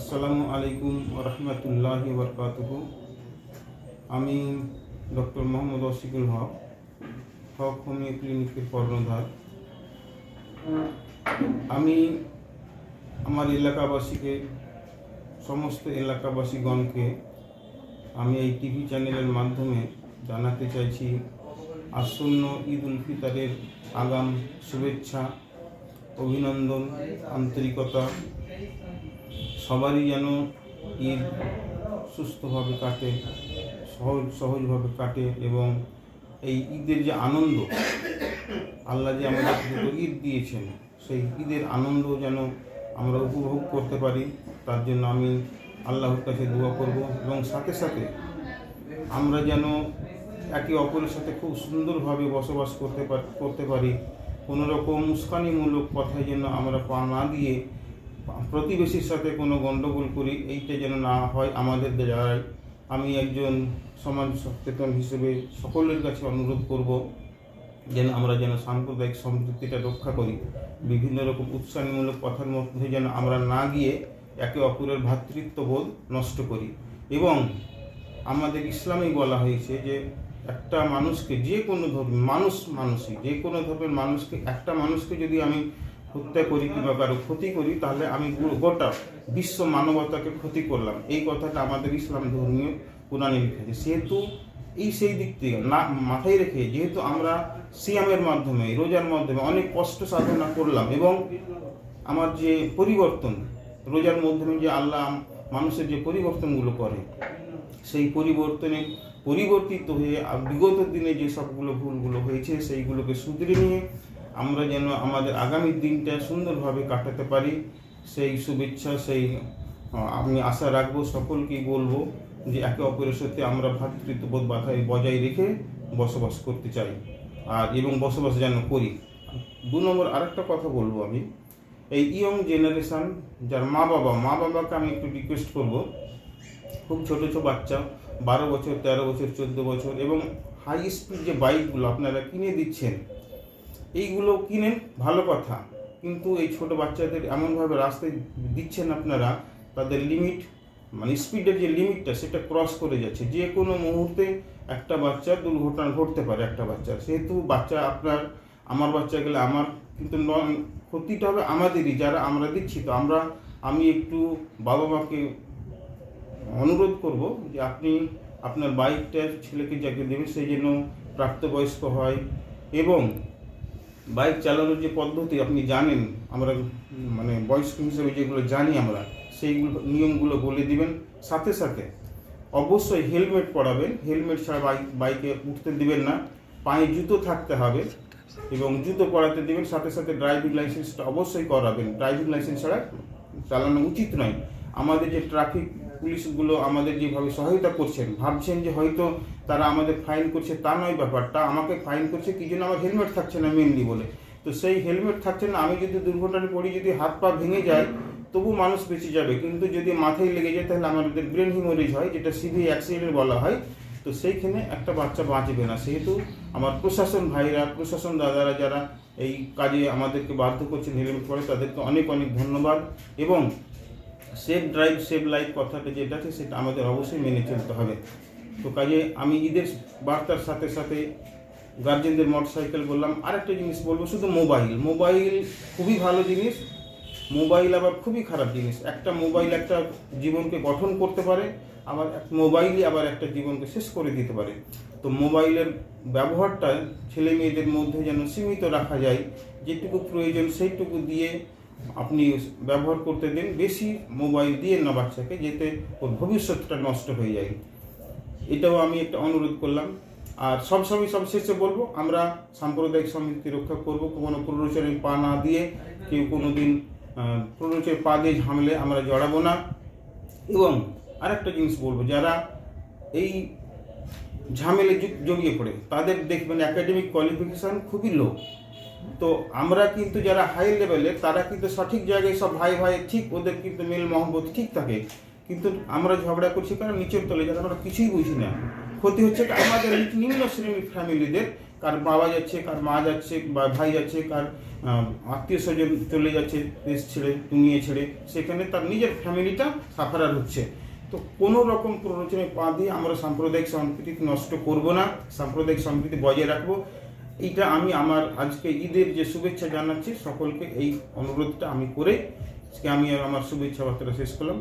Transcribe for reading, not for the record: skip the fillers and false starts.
আসসালামু আলাইকুম রহমতুল্লাহি বরকাতুহু। আমি ডক্টর মোহাম্মদ ওয়াসিকুল হক হোমিও ক্লিনিকের কর্ণধার। আমি আমার এলাকাবাসীকে, সমস্ত এলাকাবাসীগণকে আমি এই টিভি চ্যানেলের মাধ্যমে জানাতে চাইছি আসন্ন ঈদ উল ফিতরের আগাম শুভেচ্ছা, অভিনন্দন, আন্তরিকতা। সবারই যেন ঈদ সুস্থভাবে কাটে, সহজভাবে কাটে এবং এই ঈদের যে আনন্দ, আল্লাহ যে আমাদের দুটো ঈদ দিয়েছেন, সেই ঈদের আনন্দ যেন আমরা উপভোগ করতে পারি, তার জন্য আমি আল্লাহর কাছে দোয়া করব। এবং সাথে সাথে আমরা যেন একে অপরের সাথে খুব সুন্দরভাবে বসবাস করতে পারি। কোনো রকম উস্কানিমূলক কথায় যেন আমরা পা না দিয়ে প্রতিবেশীর সাথে কোনো গণ্ডগোল করি, এইটা যেন না হয় আমাদের দ্বারাই। আমি একজন সমাজ সচেতন হিসেবে সকলের কাছে অনুরোধ করব আমরা যেন সাম্প্রদায়িক সম্প্রীতিটা রক্ষা করি। বিভিন্ন রকম উৎসাহমূলক কথার মধ্যে যেন আমরা না গিয়ে একে অপরের ভ্রাতৃত্ববোধ নষ্ট করি। এবং আমাদের ইসলামেই বলা হয়েছে যে একটা মানুষকে, যে কোনো ধর্মের মানুষই যে কোনো ধর্মের মানুষকে, একটা মানুষকে যদি আমি হত্যা করি কিংবা কারো ক্ষতি করি, তাহলে আমি গোটা বিশ্ব মানবতাকে ক্ষতি করলাম। এই কথাটা আমাদের ইসলাম ধর্মীয় কোরআনে লিখেছে। সেহেতু সেই দিক থেকে না মাথায় রেখে, যেহেতু আমরা সিয়ামের মাধ্যমে, রোজার মাধ্যমে অনেক কষ্ট সাধনা করলাম এবং আমার যে পরিবর্তন, রোজার মাধ্যমে যে আল্লাহ মানুষের যে পরিবর্তনগুলো করে, সেই পরিবর্তনে পরিবর্তিত হয়ে বিগত দিনে যে সবগুলো ভুলগুলো হয়েছে সেইগুলোকে শুধরে নিয়ে আমরা যেন আমাদের আগামী দিনটা সুন্দরভাবে কাটাতে পারি, সেই শুভেচ্ছা, আমি আশা রাখবো। সকলকেই বলবো যে একে অপরের সাথে আমরা ভ্রাতৃত্ববোধ বজায় রেখে বসবাস করতে চাই এবং বসবাস যেন করি। 2 নম্বর আরেকটা কথা বলবো, আমি এই ইয়ং জেনারেশান যার মা বাবাকে আমি একটু রিকোয়েস্ট করব, খুব ছোটো বাচ্চা 12 বছর, 13 বছর, 14 বছর এবং হাই স্পিড যে বাইকগুলো আপনারা কিনে দিচ্ছেন, এইগুলো কিনেন, ভালো কথা, কিন্তু এই ছোট বাচ্চাদের এমনভাবে রাস্তায় দিচ্ছেন আপনারা, তাদের লিমিট মানে স্পিডের যে লিমিটটা সেটা ক্রস করে যাচ্ছে। যে কোনো মুহূর্তে একটা বাচ্চার দুর্ঘটনা ঘটতে পারে একটা বাচ্চার। সেহেতু বাচ্চা আপনার, আমার বাচ্চা গেলে আমার, কিন্তু ক্ষতিটা হবে আমাদেরই যারা আমরা দিচ্ছি। তো আমি একটু বাবা মাকে অনুরোধ করব যে আপনি আপনার বাইকটা ছেলেকে যাকে দেবেন সেই যেন প্রাপ্তবয়স্ক হয় এবং বাইক চালানোর যে পদ্ধতি আপনি জানেন, আমরা মানে বয়স্ক হিসেবে যেগুলো জানি আমরা, সেইগুলো নিয়মগুলো বলে দিবেন। সাথে সাথে অবশ্যই হেলমেট পরাবেন, হেলমেট ছাড়া বাইকে উঠতে দিবেন না, পায়ে জুতো থাকতে হবে এবং জুতো পরাতে দিবেন। সাথে সাথে ড্রাইভিং লাইসেন্সটা অবশ্যই করাবেন, ড্রাইভিং লাইসেন্স ছাড়া চালানো উচিত নয়। আমাদের যে ট্রাফিক পুলিশগুলো আমাদের যেভাবে সহায়তা করছেন, ভাবছেন যে হয়তো তারা আমাদের ফাইন করছে, তা নয় ব্যাপারটা। আমাকে ফাইন করছে কি জন্য? আমার হেলমেট থাকছে না মেনলি বলে। তো সেই হেলমেট থাকছে না, আমি যদি দুর্ঘটনায় পড়ি, যদি হাত পা ভেঙে যায় তবু মানুষ বেঁচে যাবে, কিন্তু যদি মাথায় লেগে যায় তাহলে আমাদের ব্রেন হিমোরেজ হয়, যেটা সিভিয়ার অ্যাক্সিডেন্ট বলা হয়। তো সেইখানে একটা বাচ্চা বাঁচবে না। সেহেতু আমার প্রশাসন ভাইরা, প্রশাসন দাদারা যারা এই কাজে আমাদেরকে বাধ্য করছেন হেলমেট পরে, তাদেরকে অনেক অনেক ধন্যবাদ। এবং সেফ ড্রাইভ সেভ লাইফ কথাটা যেটা আছে সেটা আমাদের অবশ্যই মেনে চলতে হবে। তো কাজে আমি ঈদের বার্তার সাথে সাথে গার্জেনদের মোটরসাইকেল বললাম, আরেকটা জিনিস বলবো, শুধু মোবাইল খুবই ভালো জিনিস, মোবাইল আবার খুবই খারাপ জিনিস। একটা মোবাইল একটা জীবনকে গঠন করতে পারে, আবার মোবাইলই আবার একটা জীবনকে শেষ করে দিতে পারে। তো মোবাইলের ব্যবহারটা ছেলে মেয়েদের মধ্যে যেন সীমিত রাখা যায়, যেটুকু প্রয়োজন সেইটুকু দিয়ে আপনি ব্যবহার করতে দিন। বেশি মোবাইল দিয়ে না বাচ্চাকে, যেতে ওর ভবিষ্যৎটা নষ্ট হয়ে যায়। এটাও আমি একটা অনুরোধ করলাম। আর সবশেষে বলবো, আমরা সাম্প্রদায়িক সম্প্রীতি রক্ষা করব, কোনো প্ররোচনায় পা না দিয়ে, কেউ কোনো দিন প্ররোচনায় পা দিয়ে ঝামেলে আমরা জড়াবো না। এবং আরেকটা জিনিস বলবো, যারা এই ঝামেলে জড়িয়ে পড়ে তাদের দেখবেন একাডেমিক কোয়ালিফিকেশান খুবই লো। তো আমরা কিন্তু যারা হাই লেভেলের, তারা কিন্তু সঠিক জায়গায় সব ভাই ঠিক, ওদের কিন্তু মেল মহব্বত ঠিক থাকে, কিন্তু আমরা ঝগড়া করছি কারণ নিচের তলে যারা আমরা কিছুই বুঝি না। ক্ষতি হচ্ছে আমাদের নিম্ন শ্রেণীর ফ্যামিলিদের, কার বাবা যাচ্ছে, কার মা যাচ্ছে, বা ভাই যাচ্ছে, কার আত্মীয় স্বজন চলে যাচ্ছে দেশ ছেড়ে, দুনিয়া ছেড়ে, সেখানে তার নিজের ফ্যামিলিটা সাফারার হচ্ছে। তো কোনো রকম প্ররোচনায় পা দিয়ে আমরা সাম্প্রদায়িক সম্প্রীতি নষ্ট করব না, সাম্প্রদায়িক সম্প্রীতি বজায় রাখবো। এইটা আমি আমার আজকে ঈদের যে শুভেচ্ছা জানাচ্ছি সকলকে, এই অনুরোধটা আমি করে আজকে আমি আমার শুভেচ্ছা বার্তাটা শেষ করলাম।